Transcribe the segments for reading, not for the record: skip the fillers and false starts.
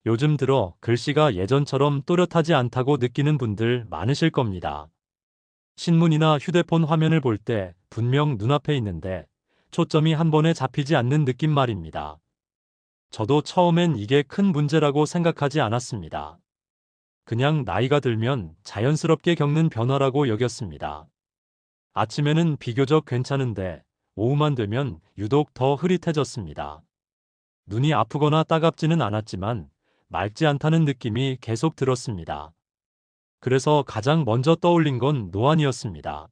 요즘 들어 글씨가 예전처럼 또렷하지 않다고 느끼는 분들 많으실 겁니다. 신문이나 휴대폰 화면을 볼 때 분명 눈앞에 있는데 초점이 한 번에 잡히지 않는 느낌 말입니다. 저도 처음엔 이게 큰 문제라고 생각하지 않았습니다. 그냥 나이가 들면 자연스럽게 겪는 변화라고 여겼습니다. 아침에는 비교적 괜찮은데 오후만 되면 유독 더 흐릿해졌습니다. 눈이 아프거나 따갑지는 않았지만 맑지 않다는 느낌이 계속 들었습니다. 그래서 가장 먼저 떠올린 건 노안이었습니다.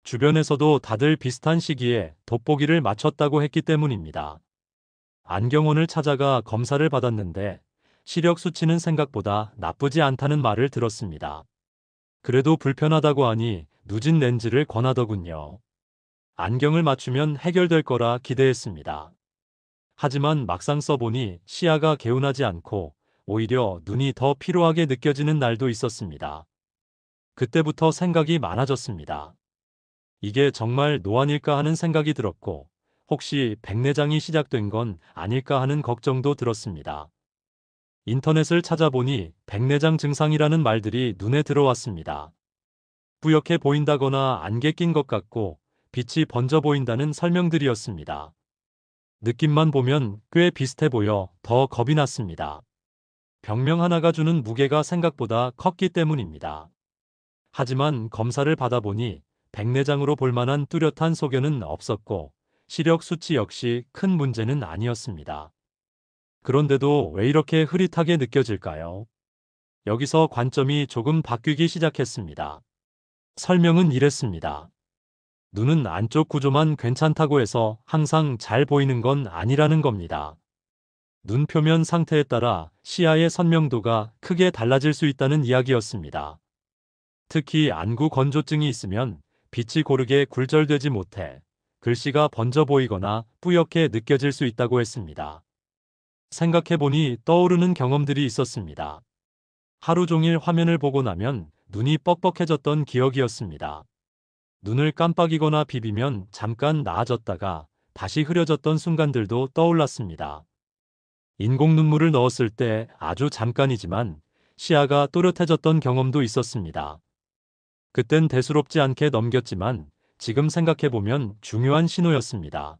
주변에서도 다들 비슷한 시기에 돋보기를 맞췄다고 했기 때문입니다. 안경원을 찾아가 검사를 받았는데 시력 수치는 생각보다 나쁘지 않다는 말을 들었습니다. 그래도 불편하다고 하니 누진 렌즈를 권하더군요. 안경을 맞추면 해결될 거라 기대했습니다. 하지만 막상 써보니 시야가 개운하지 않고 오히려 눈이 더 피로하게 느껴지는 날도 있었습니다. 그때부터 생각이 많아졌습니다. 이게 정말 노안일까 하는 생각이 들었고, 혹시 백내장이 시작된 건 아닐까 하는 걱정도 들었습니다. 인터넷을 찾아보니 백내장 증상이라는 말들이 눈에 들어왔습니다. 뿌옇게 보인다거나 안개 낀 것 같고 빛이 번져 보인다는 설명들이었습니다. 느낌만 보면 꽤 비슷해 보여 더 겁이 났습니다. 병명 하나가 주는 무게가 생각보다 컸기 때문입니다. 하지만 검사를 받아보니 백내장으로 볼만한 뚜렷한 소견은 없었고 시력 수치 역시 큰 문제는 아니었습니다. 그런데도 왜 이렇게 흐릿하게 느껴질까요? 여기서 관점이 조금 바뀌기 시작했습니다. 설명은 이랬습니다. 눈은 안쪽 구조만 괜찮다고 해서 항상 잘 보이는 건 아니라는 겁니다. 눈 표면 상태에 따라 시야의 선명도가 크게 달라질 수 있다는 이야기였습니다. 특히 안구 건조증이 있으면 빛이 고르게 굴절되지 못해 글씨가 번져 보이거나 뿌옇게 느껴질 수 있다고 했습니다. 생각해보니 떠오르는 경험들이 있었습니다. 하루 종일 화면을 보고 나면 눈이 뻑뻑해졌던 기억이었습니다. 눈을 깜빡이거나 비비면 잠깐 나아졌다가 다시 흐려졌던 순간들도 떠올랐습니다. 인공 눈물을 넣었을 때 아주 잠깐이지만 시야가 또렷해졌던 경험도 있었습니다. 그땐 대수롭지 않게 넘겼지만 지금 생각해보면 중요한 신호였습니다.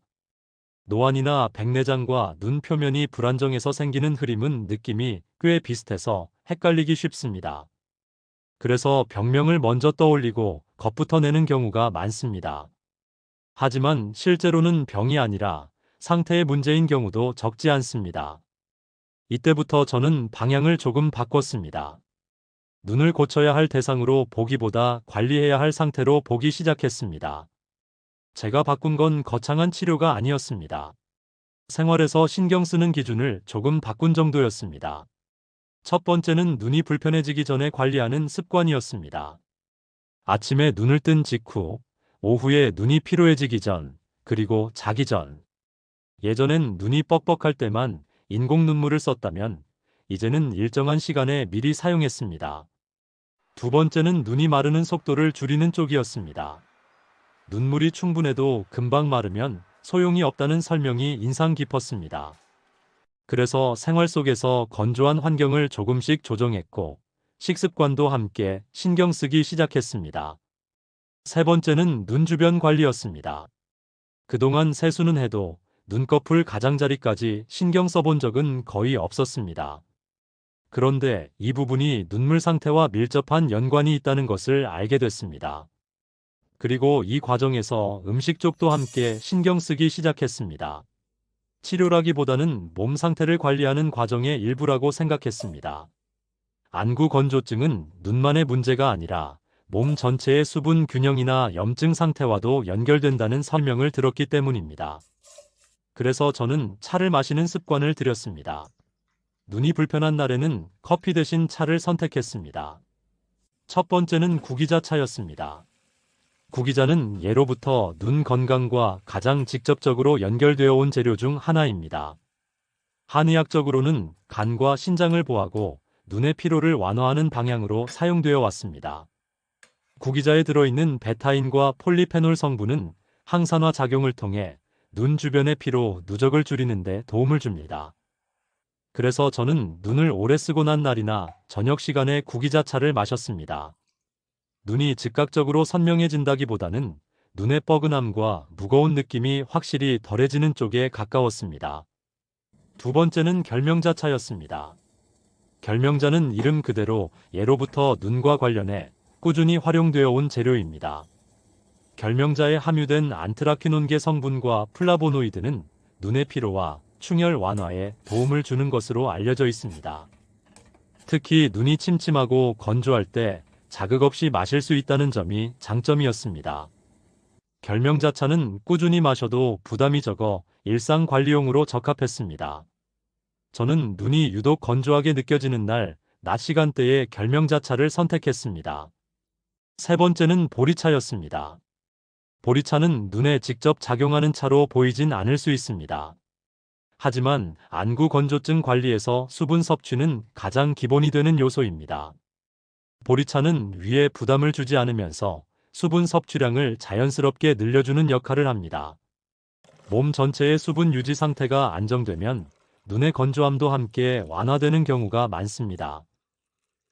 노안이나 백내장과 눈 표면이 불안정해서 생기는 흐림은 느낌이 꽤 비슷해서 헷갈리기 쉽습니다. 그래서 병명을 먼저 떠올리고 겁부터 내는 경우가 많습니다. 하지만 실제로는 병이 아니라 상태의 문제인 경우도 적지 않습니다. 이때부터 저는 방향을 조금 바꿨습니다. 눈을 고쳐야 할 대상으로 보기보다 관리해야 할 상태로 보기 시작했습니다. 제가 바꾼 건 거창한 치료가 아니었습니다. 생활에서 신경 쓰는 기준을 조금 바꾼 정도였습니다. 첫 번째는 눈이 불편해지기 전에 관리하는 습관이었습니다. 아침에 눈을 뜬 직후, 오후에 눈이 피로해지기 전, 그리고 자기 전. 예전엔 눈이 뻑뻑할 때만 인공 눈물을 썼다면, 이제는 일정한 시간에 미리 사용했습니다. 두 번째는 눈이 마르는 속도를 줄이는 쪽이었습니다. 눈물이 충분해도 금방 마르면 소용이 없다는 설명이 인상 깊었습니다. 그래서 생활 속에서 건조한 환경을 조금씩 조정했고, 식습관도 함께 신경 쓰기 시작했습니다. 세 번째는 눈 주변 관리였습니다. 그동안 세수는 해도 눈꺼풀 가장자리까지 신경 써본 적은 거의 없었습니다. 그런데 이 부분이 눈물 상태와 밀접한 연관이 있다는 것을 알게 됐습니다. 그리고 이 과정에서 음식 쪽도 함께 신경 쓰기 시작했습니다. 치료라기보다는 몸 상태를 관리하는 과정의 일부라고 생각했습니다. 안구 건조증은 눈만의 문제가 아니라 몸 전체의 수분 균형이나 염증 상태와도 연결된다는 설명을 들었기 때문입니다. 그래서 저는 차를 마시는 습관을 들였습니다. 눈이 불편한 날에는 커피 대신 차를 선택했습니다. 첫 번째는 구기자차였습니다. 구기자는 예로부터 눈 건강과 가장 직접적으로 연결되어 온 재료 중 하나입니다. 한의학적으로는 간과 신장을 보하고 눈의 피로를 완화하는 방향으로 사용되어 왔습니다. 구기자에 들어있는 베타인과 폴리페놀 성분은 항산화 작용을 통해 눈 주변의 피로, 누적을 줄이는 데 도움을 줍니다. 그래서 저는 눈을 오래 쓰고 난 날이나 저녁 시간에 구기자차를 마셨습니다. 눈이 즉각적으로 선명해진다기보다는 눈의 뻐근함과 무거운 느낌이 확실히 덜해지는 쪽에 가까웠습니다. 두 번째는 결명자차였습니다. 결명자는 이름 그대로 예로부터 눈과 관련해 꾸준히 활용되어 온 재료입니다. 결명자에 함유된 안트라퀴논계 성분과 플라보노이드는 눈의 피로와 충혈 완화에 도움을 주는 것으로 알려져 있습니다. 특히 눈이 침침하고 건조할 때 자극 없이 마실 수 있다는 점이 장점이었습니다. 결명자차는 꾸준히 마셔도 부담이 적어 일상 관리용으로 적합했습니다. 저는 눈이 유독 건조하게 느껴지는 날, 낮 시간대에 결명자차를 선택했습니다. 세 번째는 보리차였습니다. 보리차는 눈에 직접 작용하는 차로 보이진 않을 수 있습니다. 하지만 안구 건조증 관리에서 수분 섭취는 가장 기본이 되는 요소입니다. 보리차는 위에 부담을 주지 않으면서 수분 섭취량을 자연스럽게 늘려주는 역할을 합니다. 몸 전체의 수분 유지 상태가 안정되면 눈의 건조함도 함께 완화되는 경우가 많습니다.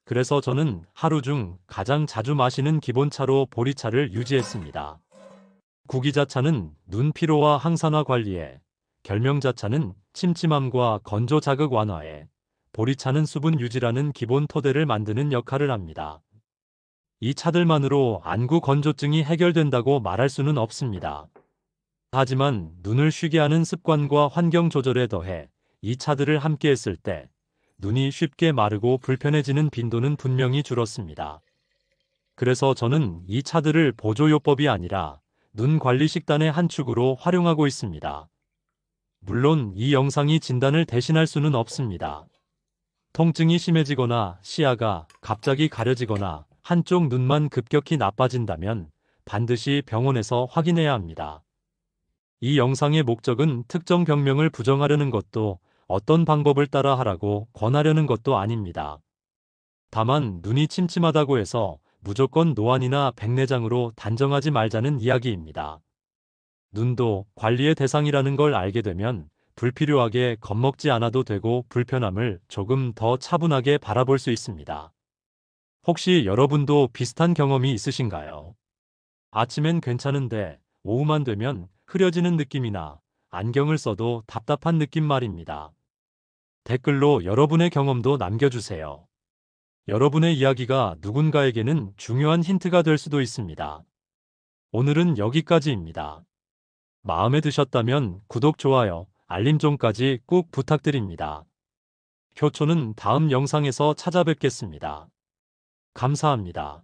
그래서 저는 하루 중 가장 자주 마시는 기본차로 보리차를 유지했습니다. 구기자차는 눈 피로와 항산화 관리에, 결명자차는 침침함과 건조 자극 완화에, 보리차는 수분 유지라는 기본 토대를 만드는 역할을 합니다. 이 차들만으로 안구 건조증이 해결된다고 말할 수는 없습니다. 하지만 눈을 쉬게 하는 습관과 환경 조절에 더해 이 차들을 함께 했을 때 눈이 쉽게 마르고 불편해지는 빈도는 분명히 줄었습니다. 그래서 저는 이 차들을 보조요법이 아니라 눈 관리 식단의 한 축으로 활용하고 있습니다. 물론 이 영상이 진단을 대신할 수는 없습니다. 통증이 심해지거나 시야가 갑자기 가려지거나 한쪽 눈만 급격히 나빠진다면 반드시 병원에서 확인해야 합니다. 이 영상의 목적은 특정 병명을 부정하려는 것도 어떤 방법을 따라 하라고 권하려는 것도 아닙니다. 다만 눈이 침침하다고 해서 무조건 노안이나 백내장으로 단정하지 말자는 이야기입니다. 눈도 관리의 대상이라는 걸 알게 되면 불필요하게 겁먹지 않아도 되고 불편함을 조금 더 차분하게 바라볼 수 있습니다. 혹시 여러분도 비슷한 경험이 있으신가요? 아침엔 괜찮은데 오후만 되면 흐려지는 느낌이나 안경을 써도 답답한 느낌 말입니다. 댓글로 여러분의 경험도 남겨주세요. 여러분의 이야기가 누군가에게는 중요한 힌트가 될 수도 있습니다. 오늘은 여기까지입니다. 마음에 드셨다면 구독, 좋아요, 알림종까지 꼭 부탁드립니다. 효초는 다음 영상에서 찾아뵙겠습니다. 감사합니다.